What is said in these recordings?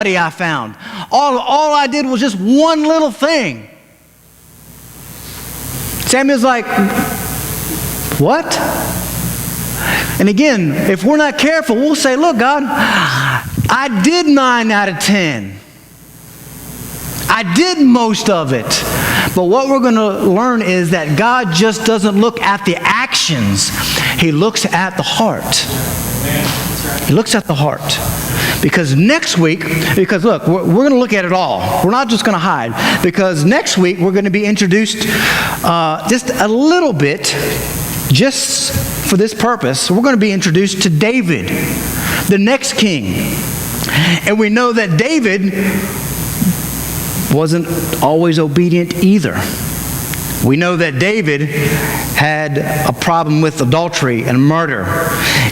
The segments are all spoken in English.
I found. All I did was just one little thing. Samuel's like, what? And again, if we're not careful, we'll say, look, God, I did 9 out of 10. I did most of it. But what we're going to learn is that God just doesn't look at the actions. He looks at the heart. He looks at the heart. Because next week, look, we're going to look at it all. We're not just going to hide. Because next week, we're going to be introduced just a little bit, just for this purpose. We're going to be introduced to David, the next king. And we know that David wasn't always obedient either. We know that David had a problem with adultery and murder.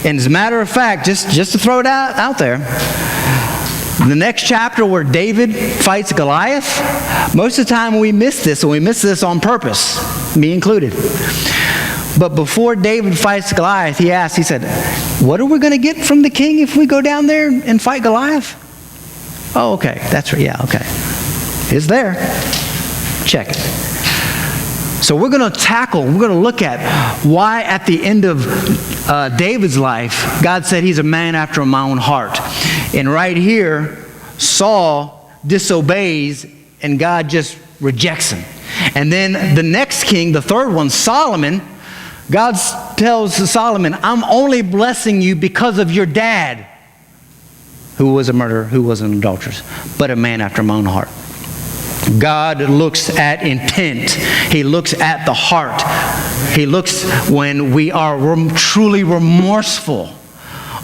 And as a matter of fact, just to throw it out there, the next chapter where David fights Goliath, most of the time we miss this, and we miss this on purpose, me included. But before David fights Goliath, he said, what are we going to get from the king if we go down there and fight Goliath? Oh, okay, that's right, yeah, okay. It's there. Check it. So we're going to look at why at the end of David's life, God said he's a man after my own heart. And right here, Saul disobeys and God just rejects him. And then the next king, the third one, Solomon, God tells Solomon, I'm only blessing you because of your dad, who was a murderer, who was an adulteress, but a man after my own heart. God looks at intent. He looks at the heart. He looks when we are truly remorseful,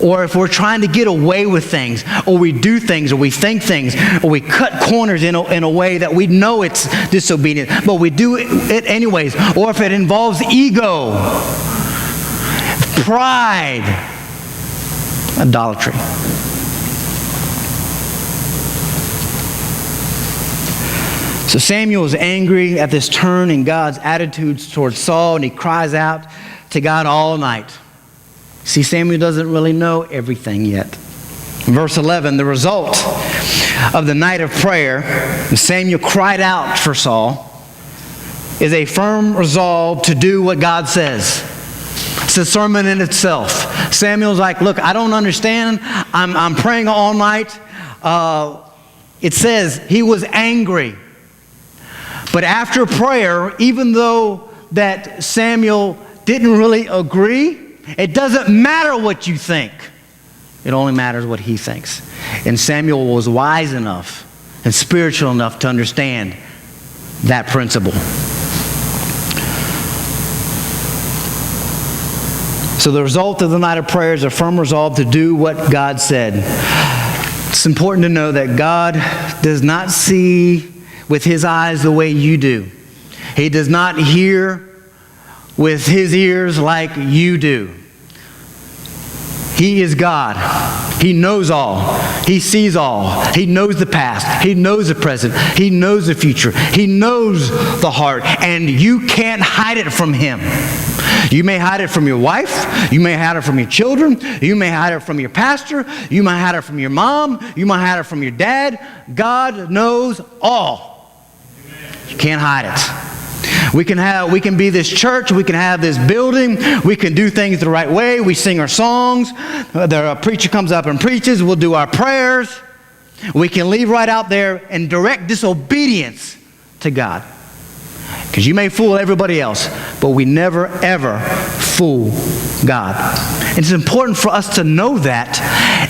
or if we're trying to get away with things, or we do things, or we think things, or we cut corners in a way that we know it's disobedient, but we do it anyways, or if it involves ego, pride, idolatry. So Samuel is angry at this turn in God's attitudes towards Saul, and he cries out to God all night. See, Samuel doesn't really know everything yet. Verse 11, the result of the night of prayer, when Samuel cried out for Saul, is a firm resolve to do what God says. It's a sermon in itself. Samuel's like, look, I don't understand. I'm praying all night. It says he was angry. But after prayer, even though that Samuel didn't really agree, it doesn't matter what you think. It only matters what he thinks. And Samuel was wise enough and spiritual enough to understand that principle. So the result of the night of prayer is a firm resolve to do what God said. It's important to know that God does not see with his eyes the way you do. He does not hear with his ears like you do. He is God. He knows all. He sees all. He knows the past. He knows the present. He knows the future. He knows the heart. And you can't hide it from him. You may hide it from your wife. You may hide it from your children. You may hide it from your pastor. You may hide it from your mom. You might hide it from your dad. God knows all. You can't hide it. We can be this church. We can have this building. We can do things the right way. We sing our songs. The preacher comes up and preaches. We'll do our prayers. We can leave right out there in direct disobedience to God. Because you may fool everybody else, but we never, ever fool God. And it's important for us to know that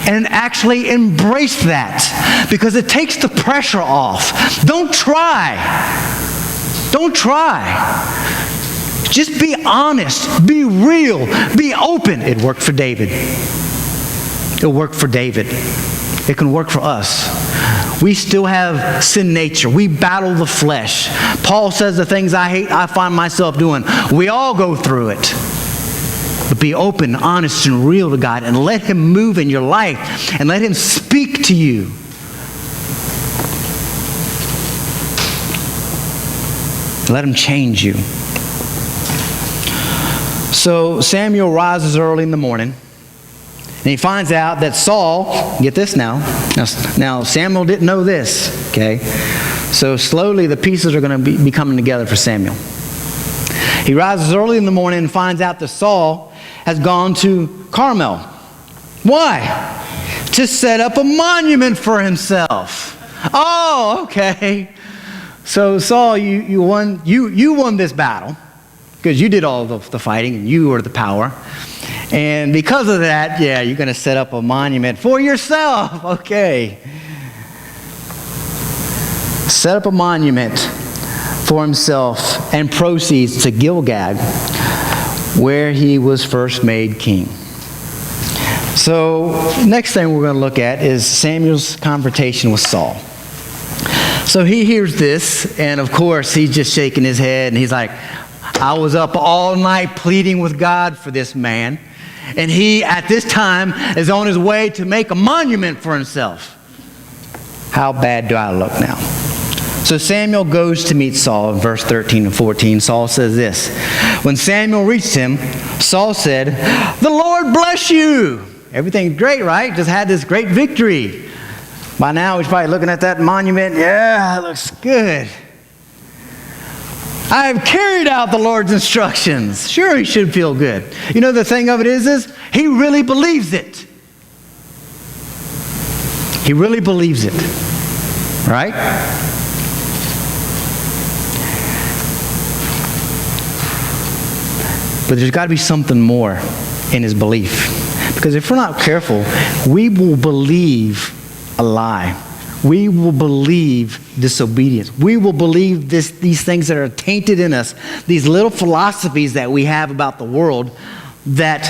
and actually embrace that, because it takes the pressure off. Don't try. Don't try. Just be honest. Be real. Be open. It worked for David. It worked for David. It can work for us. We still have sin nature. We battle the flesh. Paul says the things I hate, I find myself doing. We all go through it. But be open, honest, and real to God, and let him move in your life, and let him speak to you. Let him change you. So Samuel rises early in the morning. And he finds out that Saul, get this now Samuel didn't know this, okay? So slowly the pieces are going to be coming together for Samuel. He rises early in the morning and finds out that Saul has gone to Carmel. Why? To set up a monument for himself. Oh, okay. So Saul, you won this battle because you did all the fighting and you were the power. And because of that, yeah, you're going to set up a monument for yourself. Okay. Set up a monument for himself and proceeds to Gilgal, where he was first made king. So next thing we're going to look at is Samuel's confrontation with Saul. So he hears this, and of course he's just shaking his head, and he's like, I was up all night pleading with God for this man, and he at this time is on his way to make a monument for himself. How bad do I look now? So Samuel goes to meet Saul in verse 13 and 14. Saul says this, when Samuel reached him, Saul said, the Lord bless you. Everything's great, right? Just had this great victory. By now he's probably looking at that monument. Yeah, it looks good. I have carried out the Lord's instructions. Sure, he should feel good. You know, the thing of it is he really believes it. He really believes it. Right? But there's got to be something more in his belief. Because if we're not careful, we will believe a lie. We will believe disobedience. We will believe these things that are tainted in us, these little philosophies that we have about the world that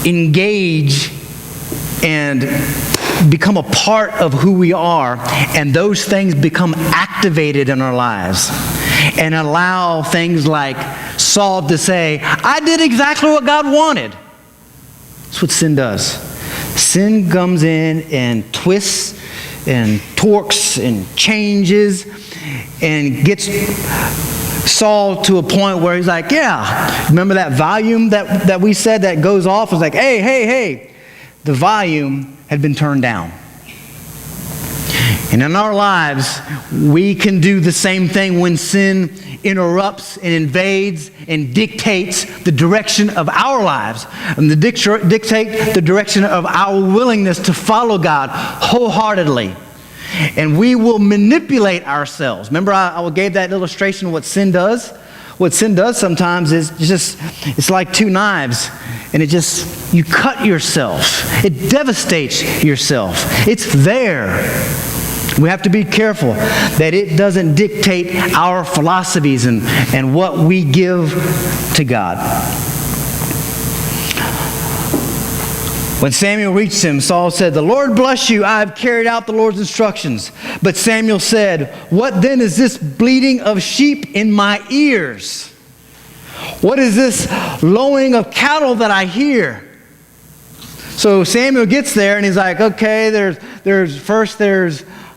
engage and become a part of who we are, and those things become activated in our lives and allow things like Saul to say, I did exactly what God wanted. That's what sin does. Sin comes in and twists and torques and changes and gets Saul to a point where he's like, yeah, remember that volume that we said that goes off? It's like, hey, the volume had been turned down. And in our lives, we can do the same thing when sin interrupts and invades and dictates the direction of our lives and dictate the direction of our willingness to follow God wholeheartedly. And we will manipulate ourselves. Remember I gave that illustration of what sin does? What sin does sometimes is it's like two knives, and you cut yourself. It devastates yourself. It's there. We have to be careful that it doesn't dictate our philosophies and what we give to God. When Samuel reached him, Saul said, the Lord bless you, I have carried out the Lord's instructions. But Samuel said, what then is this bleating of sheep in my ears? What is this lowing of cattle that I hear? So Samuel gets there and he's like, okay, there's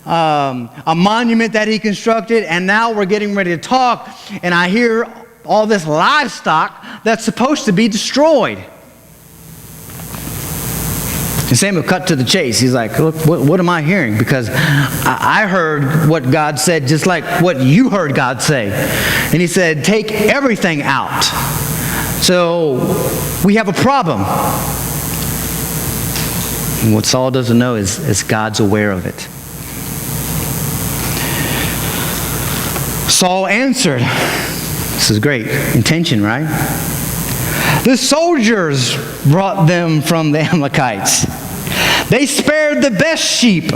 a monument that he constructed, and now we're getting ready to talk, and I hear all this livestock that's supposed to be destroyed. And Samuel cut to the chase. He's like, look, what am I hearing? Because I heard what God said just like what you heard God say. And he said, take everything out. So we have a problem. And what Saul doesn't know is God's aware of it. Saul answered, this is great, intention, right? The soldiers brought them from the Amalekites. They spared the best sheep,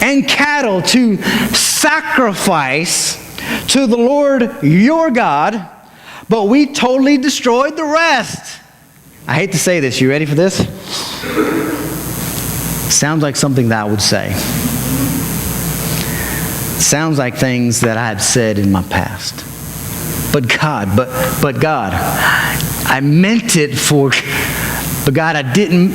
and cattle to sacrifice to the Lord your God, but we totally destroyed the rest. I hate to say this. You ready for this? Sounds like something that I would say. Sounds like things that I have said in my past. But God, I meant it for, but God, I didn't.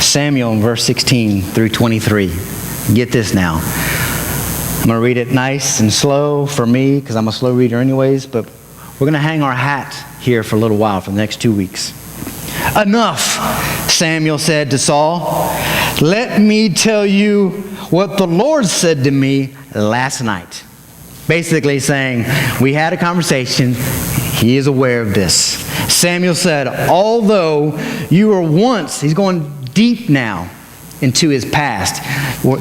Samuel in verse 16 through 23. Get this now. I'm going to read it nice and slow for me because I'm a slow reader anyways, but we're going to hang our hat here for a little while, for the next 2 weeks. Enough, Samuel said to Saul. Let me tell you what the Lord said to me last night. Basically saying, we had a conversation. He is aware of this. Samuel said, although you were once, he's going deep now into his past.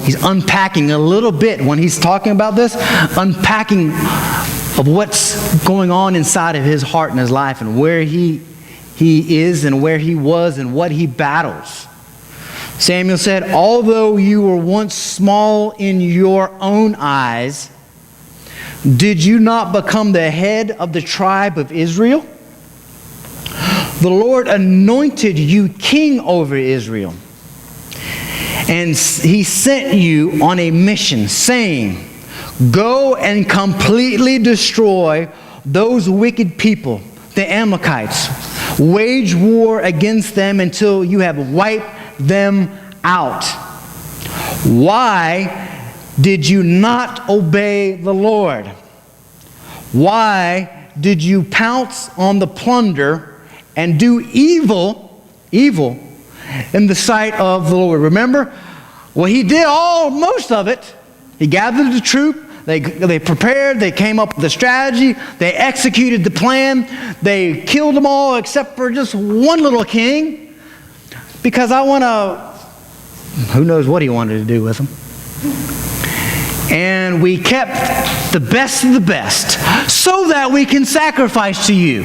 He's unpacking a little bit when he's talking about this, unpacking of what's going on inside of his heart and his life and where he is and where he was and what he battles. Samuel said, although you were once small in your own eyes, did you not become the head of the tribe of Israel? The Lord anointed you king over Israel. And he sent you on a mission, saying, go and completely destroy those wicked people, the Amalekites. Wage war against them until you have wiped them out. Why did you not obey the Lord? Why did you pounce on the plunder and do evil in the sight of the Lord? Remember, well, he did most of it. He gathered the troop. They prepared. They came up with a strategy. They executed the plan. They killed them all except for just one little king. Because who knows what he wanted to do with them. And we kept the best of the best so that we can sacrifice to you.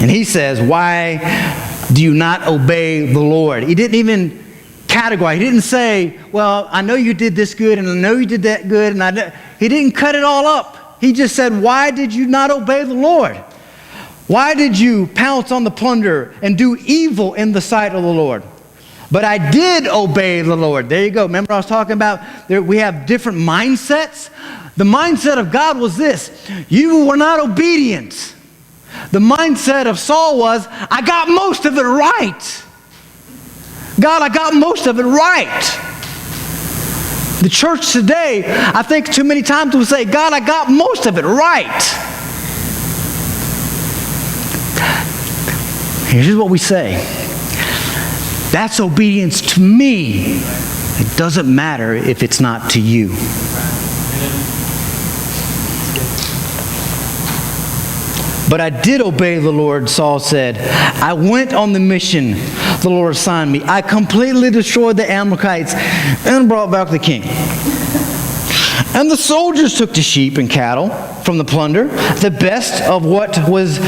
And he says, why do you not obey the Lord? He didn't even categorize. He didn't say, well, I know you did this good and I know you did that good. He didn't cut it all up. He just said, why did you not obey the Lord? Why did you pounce on the plunder and do evil in the sight of the Lord? But I did obey the Lord. There you go. Remember I was talking about we have different mindsets? The mindset of God was this. You were not obedient. The mindset of Saul was, I got most of it right. God, I got most of it right. The church today, I think too many times we say, God, I got most of it right. Here's what we say. That's obedience to me. It doesn't matter if it's not to you. But I did obey the Lord, Saul said. I went on the mission the Lord assigned me. I completely destroyed the Amalekites and brought back the king. And the soldiers took the sheep and cattle from the plunder, the best of what was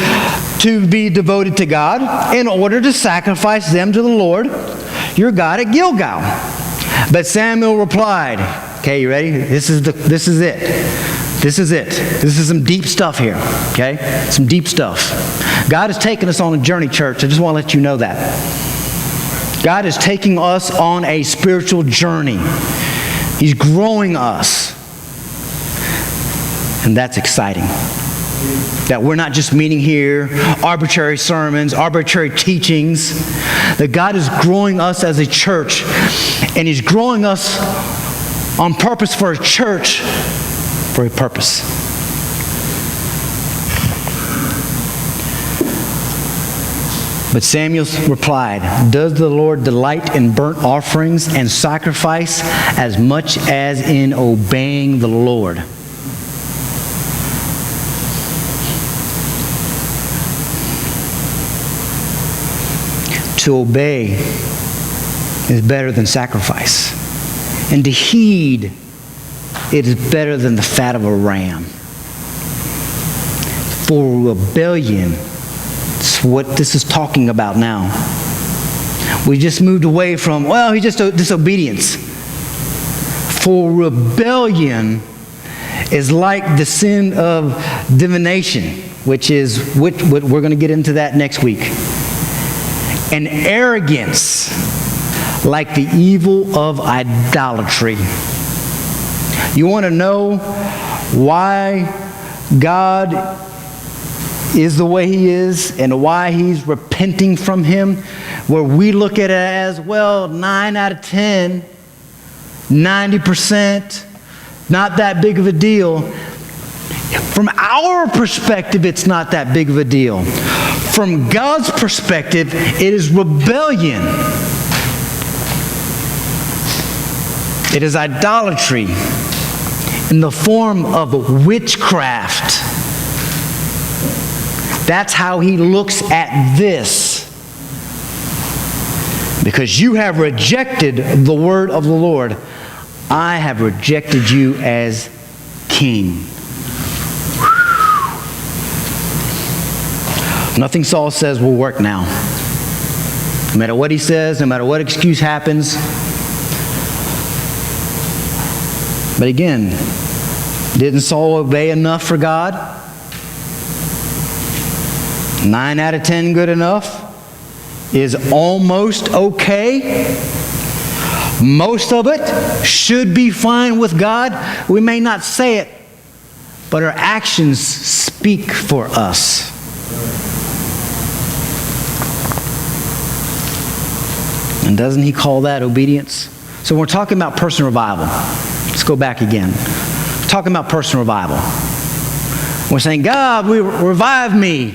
to be devoted to God, in order to sacrifice them to the Lord, your God, at Gilgal. But Samuel replied, okay, you ready? This is it. This is it. This is some deep stuff here, okay? Some deep stuff. God is taking us on a journey, church. I just want to let you know that. God is taking us on a spiritual journey. He's growing us. And that's exciting. That we're not just meeting here, arbitrary sermons, arbitrary teachings. That God is growing us as a church. And He's growing us on purpose for a church, for a purpose. But Samuel replied, does the Lord delight in burnt offerings and sacrifice as much as in obeying the Lord? To obey is better than sacrifice. And to heed, it is better than the fat of a ram. For rebellion, it's what this is talking about now. We just moved away from, well, he's just disobedience. For rebellion is like the sin of divination, which we're going to get into that next week. And arrogance, like the evil of idolatry. You want to know why God is the way He is and why He's repenting from Him? where we look at it as, well, 9 out of 10, 90%, not that big of a deal. From our perspective, it's not that big of a deal. From God's perspective, it is rebellion. It is idolatry in the form of witchcraft. That's how he looks at this. Because you have rejected the word of the Lord, I have rejected you as king. Nothing Saul says will work now. No matter what he says, no matter what excuse happens. But again, didn't Saul obey enough for God? 9 out of 10 good enough? Is almost okay? Most of it should be fine with God. We may not say it, but our actions speak for us. And doesn't he call that obedience? So we're talking about personal revival. Let's go back again. We're talking about personal revival. We're saying, God, revive me.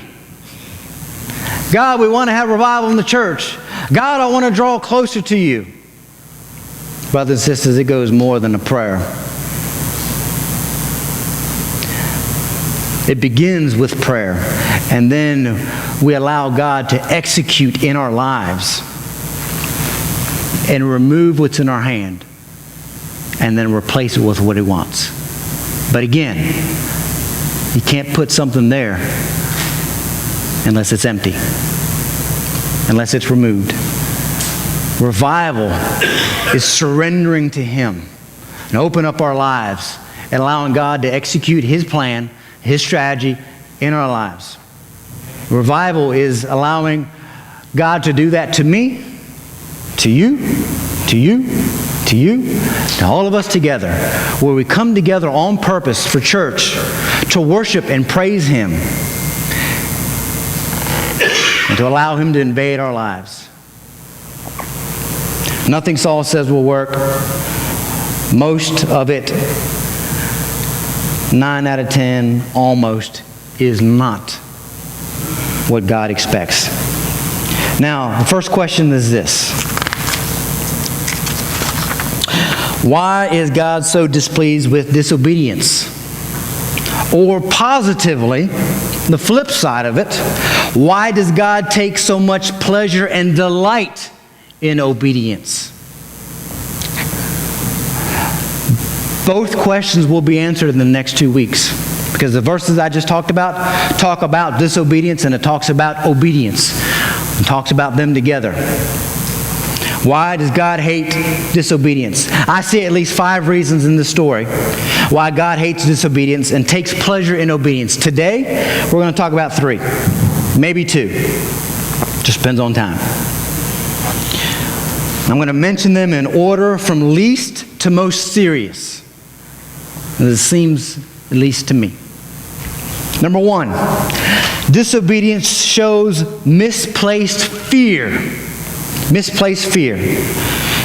God, we want to have revival in the church. God, I want to draw closer to you. Brothers and sisters, it goes more than a prayer. It begins with prayer, and then we allow God to execute in our lives and remove what's in our hand and then replace it with what he wants. But again, you can't put something there unless it's empty, unless it's removed. Revival is surrendering to him and open up our lives and allowing God to execute his plan, his strategy in our lives. Revival is allowing God to do that to me, to you, to you, to you, to all of us together, where we come together on purpose for church to worship and praise him and to allow him to invade our lives. Nothing Saul says will work. Most of it, 9 out of 10, almost, is not what God expects. Now, the first question is this. Why is God so displeased with disobedience? Or positively, the flip side of it, why does God take so much pleasure and delight in obedience? Both questions will be answered in the next 2 weeks, because the verses I just talked about talk about disobedience and it talks about obedience. It talks about them together. Why does God hate disobedience? I see at least 5 reasons in this story why God hates disobedience and takes pleasure in obedience. Today, we're going to talk about 3, maybe 2. Just depends on time. I'm going to mention them in order from least to most serious. It seems, at least to me. Number 1, disobedience shows misplaced fear. Misplaced fear.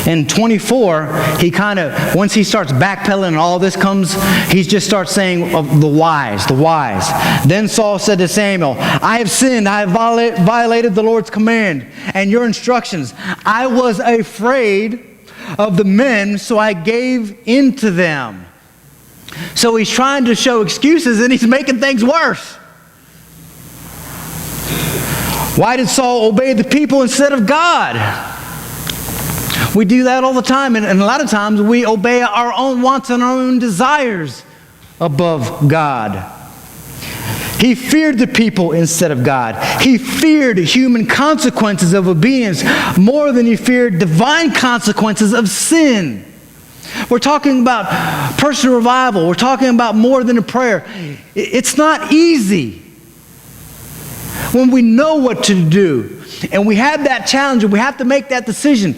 In 24, he once he starts backpedaling and all this comes, he just starts saying of the wise. Then Saul said to Samuel, I have sinned, I have violated the Lord's command and your instructions. I was afraid of the men, so I gave in to them. So he's trying to show excuses and he's making things worse. Why did Saul obey the people instead of God? We do that all the time, and a lot of times we obey our own wants and our own desires above God. He feared the people instead of God. He feared human consequences of obedience more than he feared divine consequences of sin. We're talking about personal revival. We're talking about more than a prayer. It's not easy when we know what to do and we have that challenge and we have to make that decision.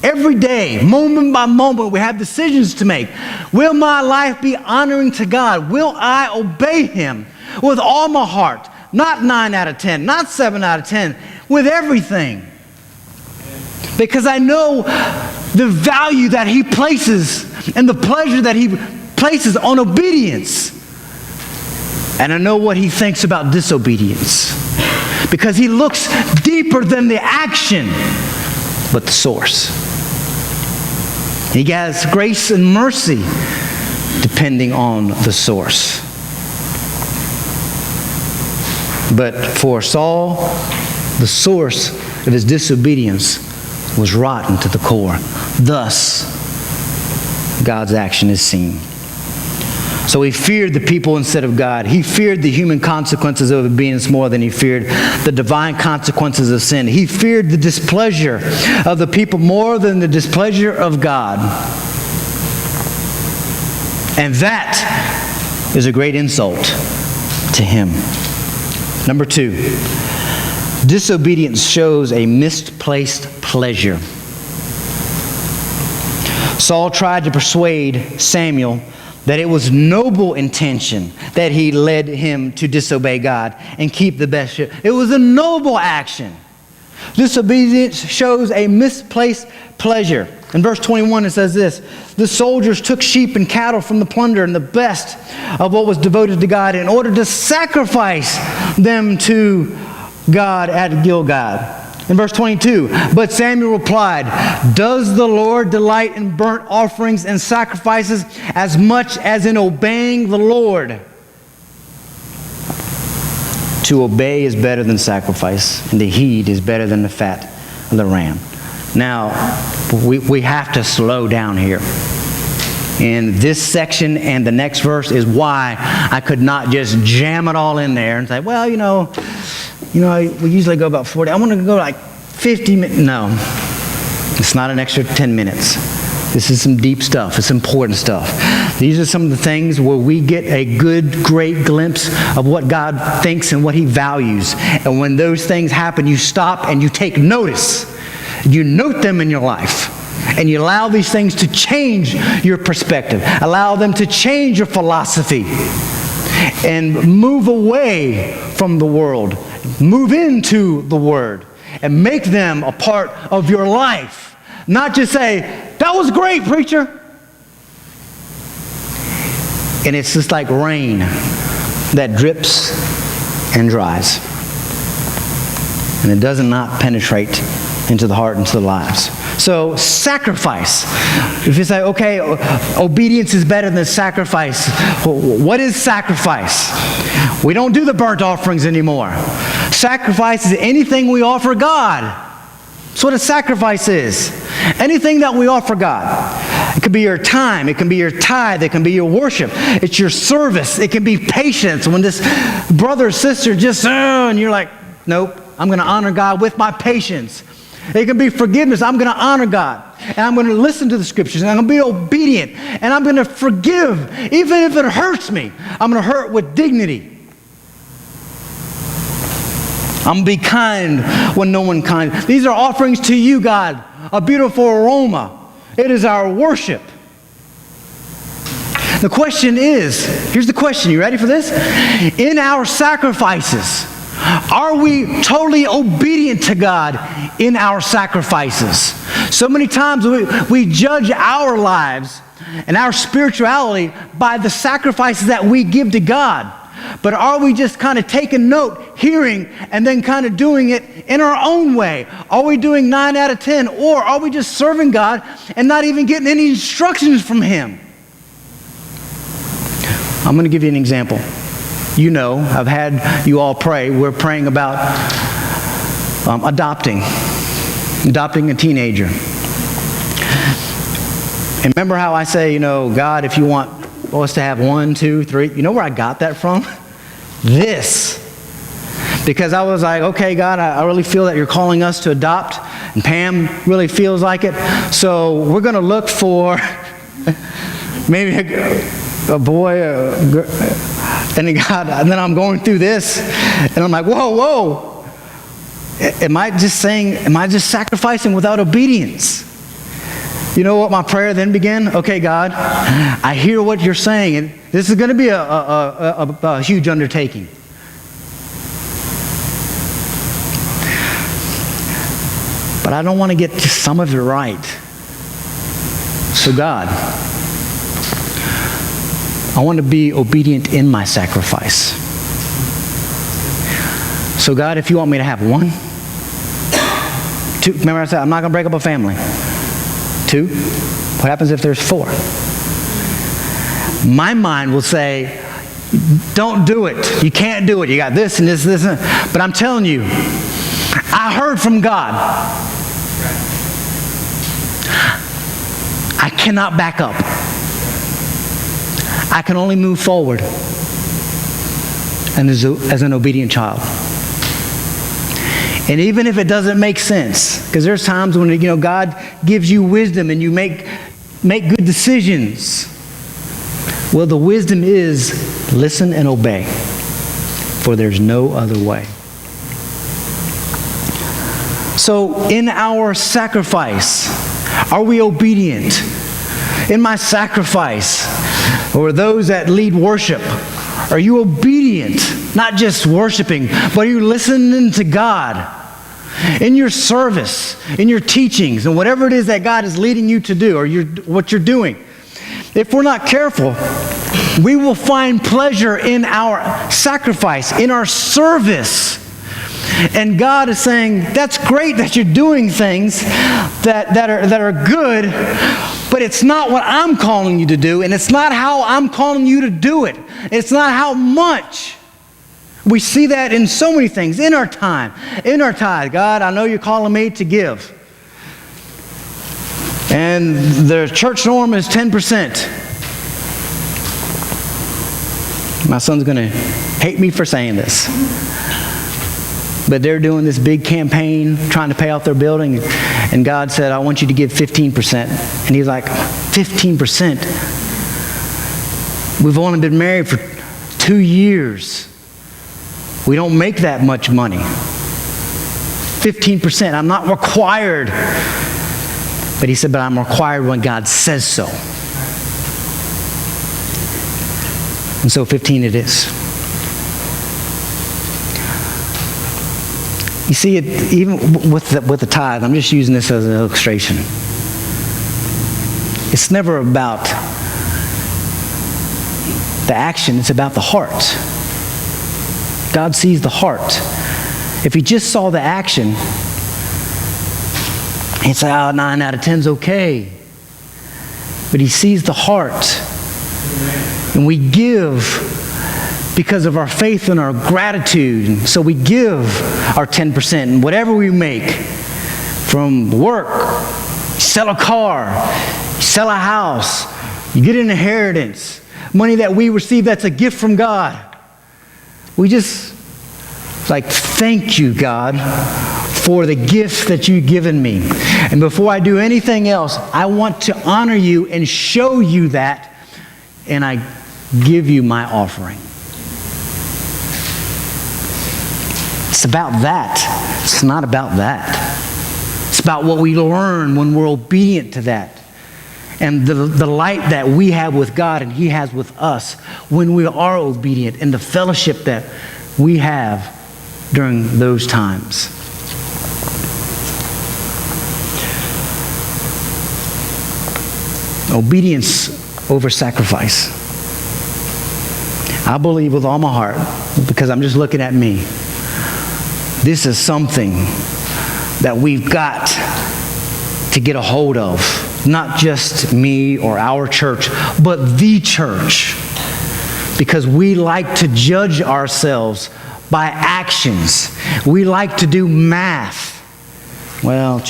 Every day, moment by moment, we have decisions to make. Will my life be honoring to God? Will I obey him with all my heart? Not 9 out of 10, not 7 out of 10, with everything. because I know the value that he places and the pleasure that he places on obedience. And I know what he thinks about disobedience, because he looks deeper than the action, but the source. He has grace and mercy depending on the source. But for Saul, the source of his disobedience was rotten to the core. Thus, God's action is seen. So he feared the people instead of God. He feared the human consequences of obedience more than he feared the divine consequences of sin. He feared the displeasure of the people more than the displeasure of God. And that is a great insult to him. Number 2, disobedience shows a misplaced pleasure. Saul tried to persuade Samuel that it was noble intention that he led him to disobey God and keep the best sheep. It was a noble action. Disobedience shows a misplaced pleasure. In verse 21 it says this: the soldiers took sheep and cattle from the plunder and the best of what was devoted to God in order to sacrifice them to God at Gilgal. In verse 22, but Samuel replied, does the Lord delight in burnt offerings and sacrifices as much as in obeying the Lord? To obey is better than sacrifice, and to heed is better than the fat of the ram. Now, we have to slow down here. And this section and the next verse is why I could not just jam it all in there and say, well, we usually go about 40. I want to go like 50 minutes. No, it's not an extra 10 minutes. This is some deep stuff. It's important stuff. These are some of the things where we get a good, great glimpse of what God thinks and what he values. And when those things happen, you stop and you take notice. You note them in your life. And you allow these things to change your perspective. Allow them to change your philosophy. And move away from the world. Move into the Word. And make them a part of your life. Not just say, that was great, preacher. And it's just like rain that drips and dries. And it does not penetrate into the heart, into the lives. So sacrifice. If you say, okay, obedience is better than sacrifice. What is sacrifice? We don't do the burnt offerings anymore. Sacrifice is anything we offer God. That's what a sacrifice is. Anything that we offer God. It can be your time. It can be your tithe. It can be your worship. It's your service. It can be patience. When this brother or sister just, and you're like, nope, I'm going to honor God with my patience. It can be forgiveness. I'm going to honor God. And I'm going to listen to the scriptures. And I'm going to be obedient. And I'm going to forgive. Even if it hurts me, I'm going to hurt with dignity. I'm going to be kind when no one kind. These are offerings to you, God. A beautiful aroma. It is our worship. The question is, here's the question. You ready for this? In our sacrifices, are we totally obedient to God in our sacrifices? So many times we judge our lives and our spirituality by the sacrifices that we give to God. But are we just kind of taking note, hearing, and then kind of doing it in our own way? Are we doing 9 out of 10? Or are we just serving God and not even getting any instructions from Him? I'm going to give you an example. You know, I've had you all pray. We're praying about adopting a teenager. And remember how I say, God, if you want us to have 1, 2, 3, you know where I got that from? This. Because I was like, okay, God, I really feel that you're calling us to adopt. And Pam really feels like it. So we're going to look for maybe a boy, and then I'm going through this, and I'm like, whoa. Am I just sacrificing without obedience? You know what my prayer then began? Okay, God, I hear what you're saying, and this is going to be a huge undertaking. But I don't want to get just some of it right. So God, I want to be obedient in my sacrifice. So God, if you want me to have 1, 2, remember I said I'm not going to break up a family. 2, what happens if there's 4? My mind will say, don't do it. You can't do it. You got this and this and this. But I'm telling you, I heard from God. I cannot back up. I can only move forward and as an obedient child. And even if it doesn't make sense, because there's times when God gives you wisdom and you make good decisions. Well, the wisdom is listen and obey, for there's no other way. So in our sacrifice, are we obedient? In my sacrifice, or those that lead worship, are you obedient? Not just worshiping, but are you listening to God? In your service, in your teachings, and whatever it is that God is leading you to do, or what you're doing. If we're not careful, we will find pleasure in our sacrifice, in our service. And God is saying, that's great that you're doing things that are good, but it's not what I'm calling you to do, and it's not how I'm calling you to do it. It's not how much. We see that in so many things, in our time, in our tithe. God, I know you're calling me to give. And the church norm is 10%. My son's going to hate me for saying this. But they're doing this big campaign trying to pay off their building. And God said, I want you to give 15%. And he's like, 15%? We've only been married for 2 years. We don't make that much money. 15%. I'm not required. But he said, but I'm required when God says so. And so 15 it is. You see, even with the tithe, I'm just using this as an illustration. It's never about the action, it's about the heart. God sees the heart. If he just saw the action, he'd say, 9 out of 10 is okay. But he sees the heart. And we give because of our faith and our gratitude. And so we give our 10%. And whatever we make from work, you sell a car, you sell a house, you get an inheritance, money that we receive that's a gift from God. We just thank you, God, for the gift that you've given me. And before I do anything else, I want to honor you and show you that, and I give you my offering. It's about that. It's not about that. It's about what we learn when we're obedient to that. And the light that we have with God and he has with us when we are obedient, and the fellowship that we have during those times. Obedience over sacrifice. I believe with all my heart, because I'm just looking at me, this is something that we've got to get a hold of. Not just me or our church, but the church. Because we like to judge ourselves by actions. We like to do math. Well,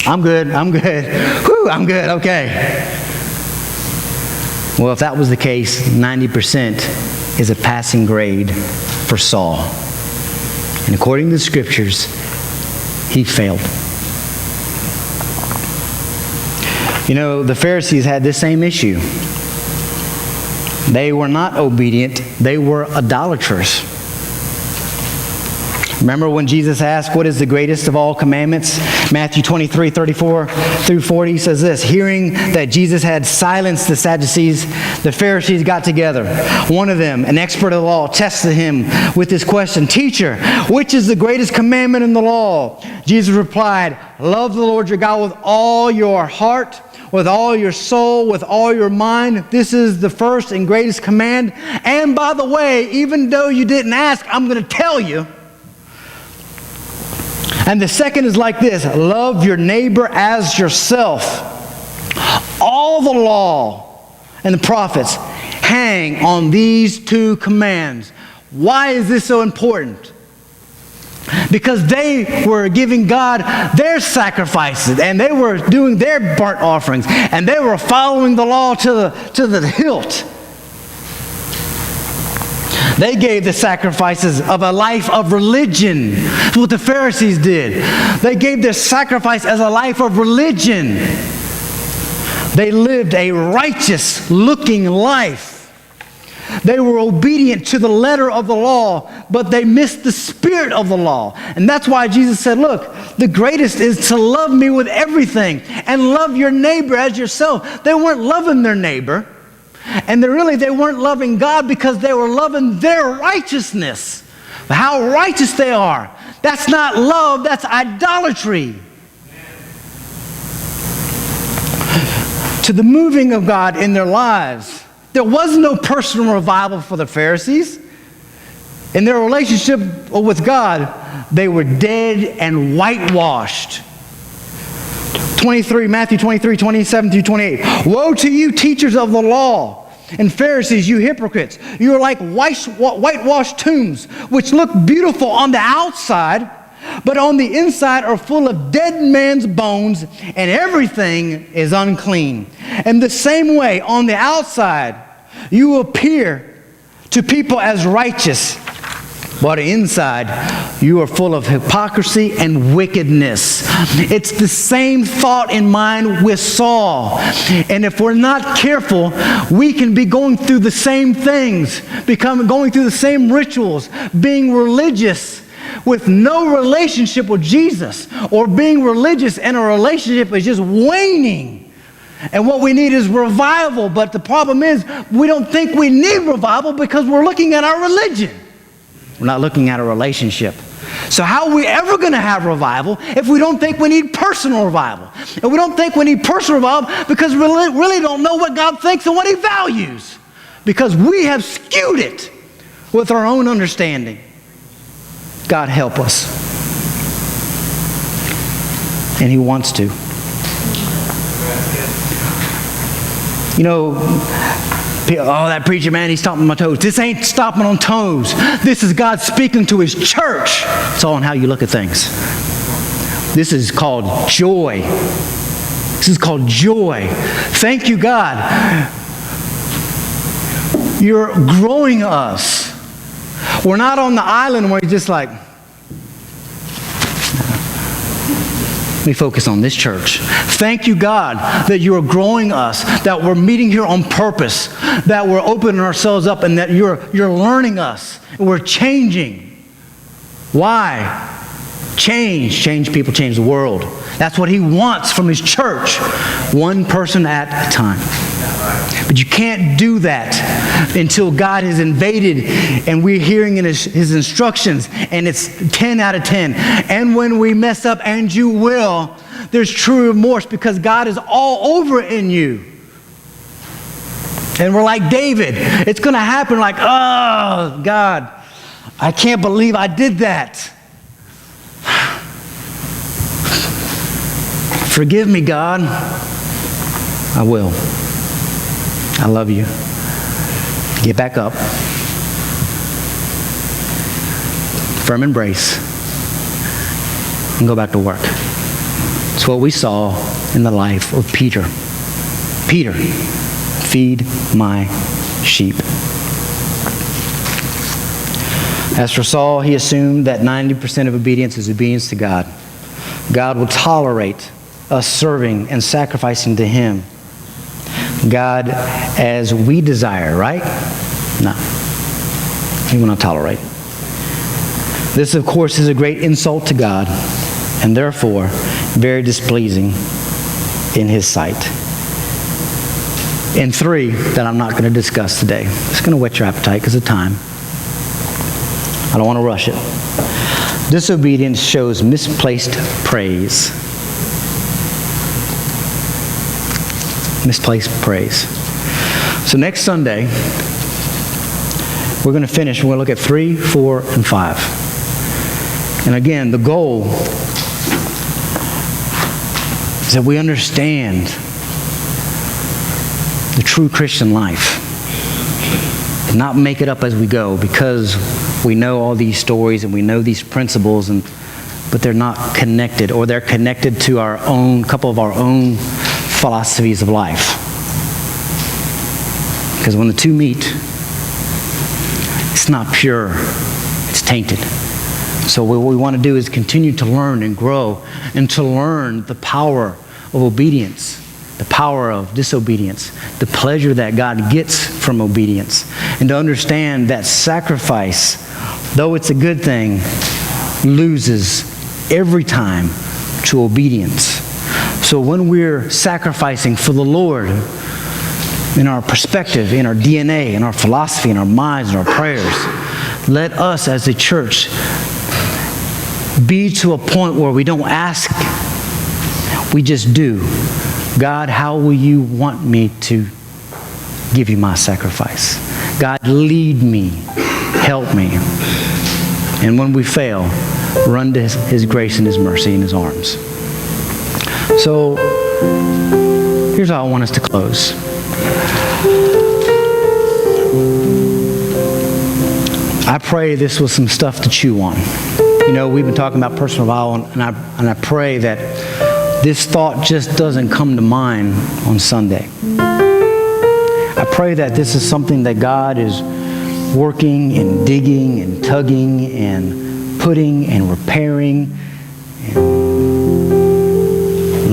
I'm good. Whew, I'm good, okay. Well, if that was the case, 90% is a passing grade for Saul. And according to the scriptures, he failed. You know, the Pharisees had this same issue. They were not obedient. They were idolaters. Remember when Jesus asked, what is the greatest of all commandments? Matthew 23, 34 through 40 says this, hearing that Jesus had silenced the Sadducees, the Pharisees got together. One of them, an expert of the law, tested him with this question, "Teacher, which is the greatest commandment in the law?" Jesus replied, "Love the Lord your God with all your heart, with all your soul, with all your mind. This is the first and greatest command. And by the way, even though you didn't ask, I'm going to tell you. And the second is like this, love your neighbor as yourself. All the law and the prophets hang on these two commands." Why is this so important? Because they were giving God their sacrifices, and they were doing their burnt offerings, and they were following the law to the hilt. They gave the sacrifices of a life of religion. That's what the Pharisees did. They gave their sacrifice as a life of religion. They lived a righteous-looking life. They were obedient to the letter of the law, but they missed the spirit of the law. And that's why Jesus said, look, the greatest is to love me with everything and love your neighbor as yourself. They weren't loving their neighbor. And they weren't loving God because they were loving their righteousness. How righteous they are. That's not love, that's idolatry. To the moving of God in their lives, there was no personal revival for the Pharisees. In their relationship with God, they were dead and whitewashed. Matthew 23, 27 through 28. "Woe to you, teachers of the law and Pharisees, you hypocrites! You are like whitewashed tombs, which look beautiful on the outside, but on the inside are full of dead man's bones, and everything is unclean. And the same way, on the outside, you appear to people as righteous, but inside, you are full of hypocrisy and wickedness." It's the same thought in mind with Saul. And if we're not careful, we can be going through the same things, going through the same rituals, being religious with no relationship with Jesus, or being religious and a relationship is just waning. And what we need is revival. But the problem is, we don't think we need revival because we're looking at our religion. We're not looking at a relationship. So how are we ever going to have revival if we don't think we need personal revival? And we don't think we need personal revival because we really don't know what God thinks and what He values. Because we have skewed it with our own understanding. God help us. And He wants to. You know, oh, that preacher, man, he's stomping my toes. This ain't stomping on toes. This is God speaking to His church. It's all in how you look at things. This is called joy. This is called joy. Thank you, God. You're growing us. We're not on the island where you're just like, let me focus on this church. Thank you, God, that you are growing us, that we're meeting here on purpose, that we're opening ourselves up, and that you're learning us, and we're changing. Why? Change people, change the world. That's what He wants from His church, one person at a time. But you can't do that until God has invaded and we're hearing in His instructions, and it's 10 out of 10. And when we mess up, and you will, there's true remorse because God is all over in you. And we're like David. It's going to happen like, oh, God, I can't believe I did that. Forgive me, God. I will. I love you. Get back up. Firm embrace. And go back to work. It's what we saw in the life of Peter. Peter, feed my sheep. As for Saul, he assumed that 90% of obedience is obedience to God. God will tolerate us serving and sacrificing to Him. God as we desire, right? No. He will not tolerate. This, of course, is a great insult to God, and therefore very displeasing in His sight. And 3 that I'm not going to discuss today. It's going to whet your appetite because of time. I don't want to rush it. Disobedience shows misplaced praise. Misplaced praise. So next Sunday, we're going to finish. We're going to look at 3, 4, and 5. And again, the goal is that we understand the true Christian life and not make it up as we go, because we know all these stories and we know these principles, but they're not connected, or they're connected to our own, couple of our own philosophies of life. Because when the two meet, it's not pure, it's tainted. So what we want to do is continue to learn and grow, and to learn the power of obedience, the power of disobedience, the pleasure that God gets from obedience, and to understand that sacrifice, though it's a good thing, loses every time to obedience. So when we're sacrificing for the Lord, in our perspective, in our DNA, in our philosophy, in our minds, in our prayers, let us as a church be to a point where we don't ask, we just do. God, how will you want me to give you my sacrifice? God, lead me, help me. And when we fail, run to His grace and His mercy and His arms. So, here's how I want us to close. I pray this was some stuff to chew on. You know, we've been talking about personal violence, and I pray that this thought just doesn't come to mind on Sunday. I pray that this is something that God is working and digging and tugging and putting and repairing and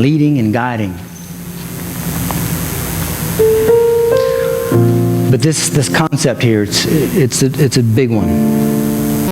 leading and guiding. But this concept here, it's a big one.